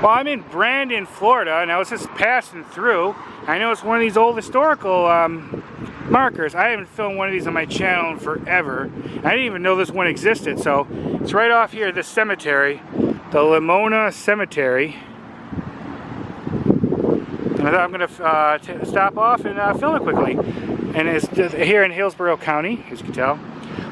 Well, I'm in Brandon, Florida, and I was just passing through. I know it's one of these old historical markers. I haven't filmed one of these on my channel in forever. I didn't even know this one existed. So it's right off here, this cemetery, the Limona Cemetery. And I thought I'm going to stop off and film it quickly. And it's here in Hillsborough County, as you can tell.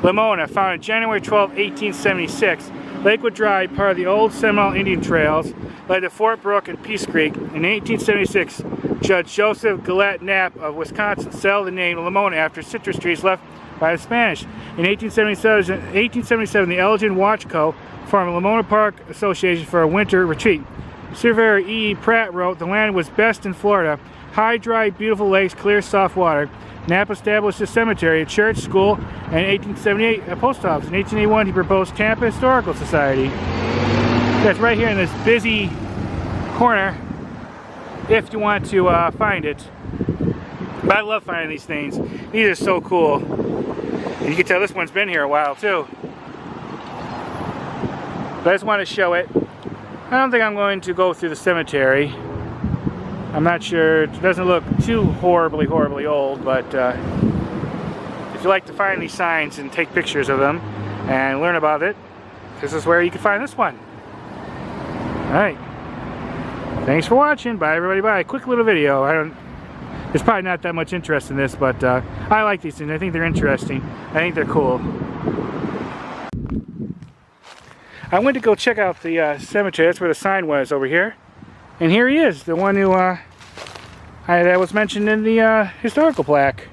Limona, founded January 12, 1876. Lakewood Drive, part of the old Seminole Indian Trails, led to Fort Brooke and Peace Creek. In 1876, Judge Joseph Gillette Knapp of Wisconsin settled the name Limona after citrus trees left by the Spanish. In 1877, the Elgin Watch Co. formed Limona Park Association for a winter retreat. Surveyor E. Pratt wrote, "The land was best in Florida. High, dry, beautiful lakes, clear, soft water." Knapp established a cemetery, a church, school, and in 1878 a post office. In 1881 he proposed Tampa Historical Society. That's right here in this busy corner if you want to find it. But I love finding these things. These are so cool. And you can tell this one's been here a while too. But I just want to show it. I don't think I'm going to go through the cemetery. I'm not sure, it doesn't look too horribly old, but if you like to find these signs and take pictures of them and learn about it, this is where you can find this one. Alright. Thanks for watching. Bye everybody, bye. Quick little video. There's probably not that much interest in this, but I like these things. I think they're interesting. I think they're cool. I went to go check out the cemetery. That's where the sign was over here. And here he is, the one who that was mentioned in the historical plaque.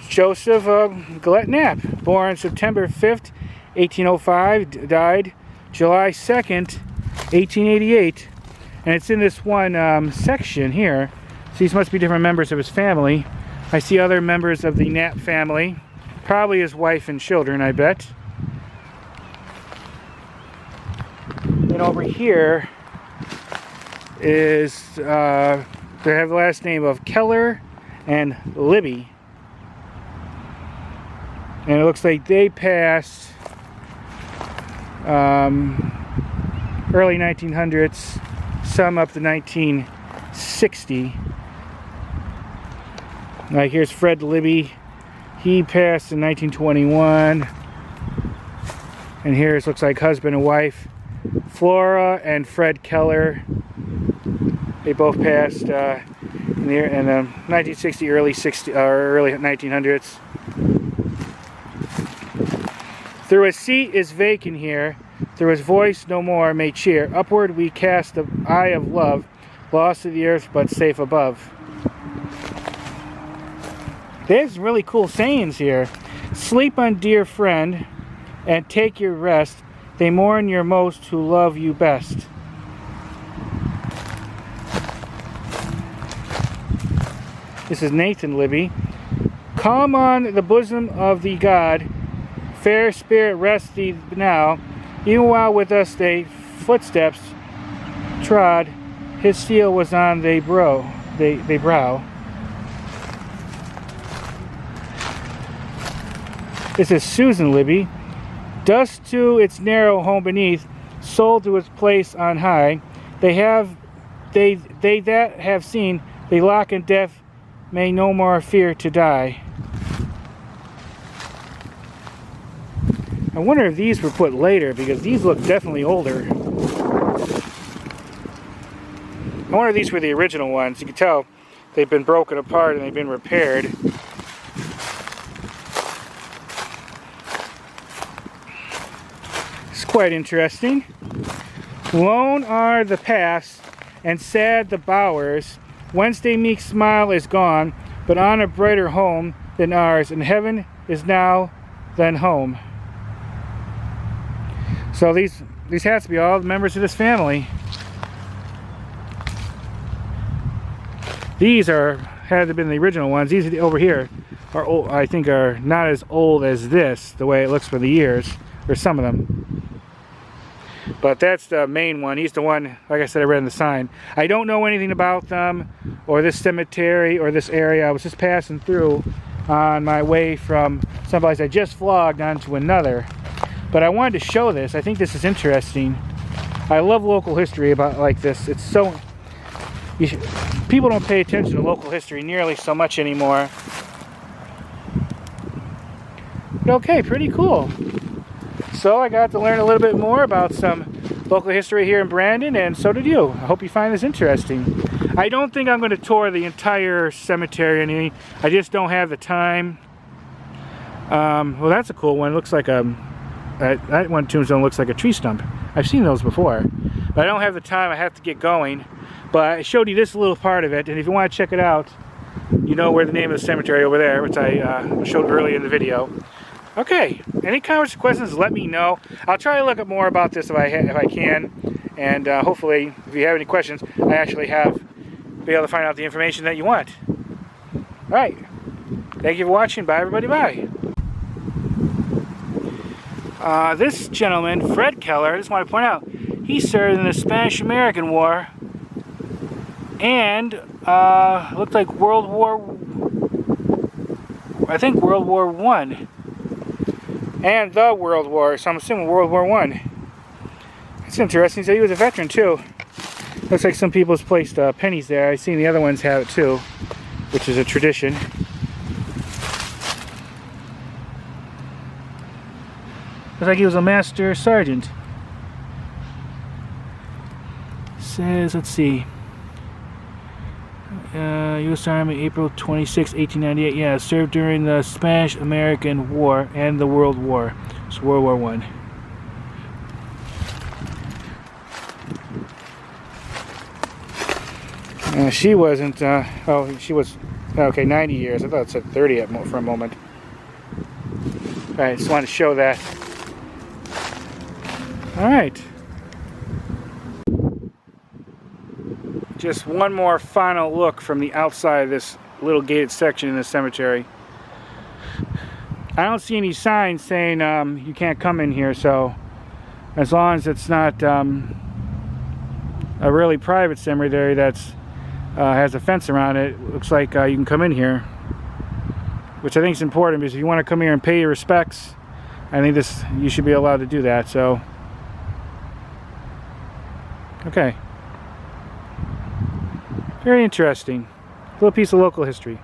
Joseph Gillette Knapp, born September 5th, 1805, died July 2nd, 1888. And it's in this one section here. So these must be different members of his family. I see other members of the Knapp family, probably his wife and children, I bet. And over here is, they have the last name of Keller and Libby. And it looks like they passed early 1900s, some up to 1960. Like here's Fred Libby. He passed in 1921. And here's looks like husband and wife. Flora and Fred Keller, they both passed in the 1960, early 1900s. Through his seat is vacant here, through his voice no more may cheer. Upward we cast the eye of love, lost to the earth but safe above. There's really cool sayings here. Sleep on, dear friend, and take your rest. They mourn your most who love you best. This is Nathan Libby. Calm on the bosom of the God, fair spirit rest thee now. Even while with us they footsteps trod, his seal was on they brow. This is Susan Libby. Dust to its narrow home beneath, soul to its place on high. They that have seen, they lack in death, may no more fear to die. I wonder if these were put later, because these look definitely older. I wonder if these were the original ones. You can tell they've been broken apart and they've been repaired. Quite interesting. Lone are the paths and sad the bowers, whence they meek smile is gone, but on a brighter home than ours, and heaven is now than home. So these has to be all the members of this family. These had to have been the original ones. These over here are old, I think are not as old as this, the way it looks for the years, or some of them. But that's the main one. He's the one, like I said, I read in the sign. I don't know anything about them, or this cemetery, or this area. I was just passing through, on my way from someplace I just vlogged onto another. But I wanted to show this. I think this is interesting. I love local history about like this. It's so... people don't pay attention to local history nearly so much anymore. But okay, pretty cool. So I got to learn a little bit more about some local history here in Brandon, and so did you. I hope you find this interesting. I don't think I'm going to tour the entire cemetery. I just don't have the time. Well, that's a cool one. It looks like that one tombstone looks like a tree stump. I've seen those before, but I don't have the time. I have to get going. But I showed you this little part of it, and if you want to check it out, you know where the name of the cemetery over there, which I showed earlier in the video. Okay, any comments or questions, let me know. I'll try to look up more about this if I can, and hopefully, if you have any questions, I actually be able to find out the information that you want. All right, thank you for watching. Bye, everybody. Bye. This gentleman, Fred Keller, I just want to point out, he served in the Spanish-American War, and looked like World War I, and the World War, so I'm assuming World War I. It's interesting, so he was a veteran too. Looks like some people's placed pennies there. I've seen the other ones have it too, which is a tradition. Looks like he was a master sergeant. Says, let's see. U.S. Army, April 26, 1898. Yeah, served during the Spanish-American War and the World War. It's World War I. She wasn't, oh, she was, okay, 90 years. I thought it said 30 for a moment. Alright, just wanted to show that. Alright. Just one more final look from the outside of this little gated section in the cemetery. I don't see any signs saying you can't come in here, so as long as it's not a really private cemetery that's has a fence around it, it looks like you can come in here, which I think is important, because if you want to come here and pay your respects, I think you should be allowed to do that. So okay. Very interesting. Little piece of local history.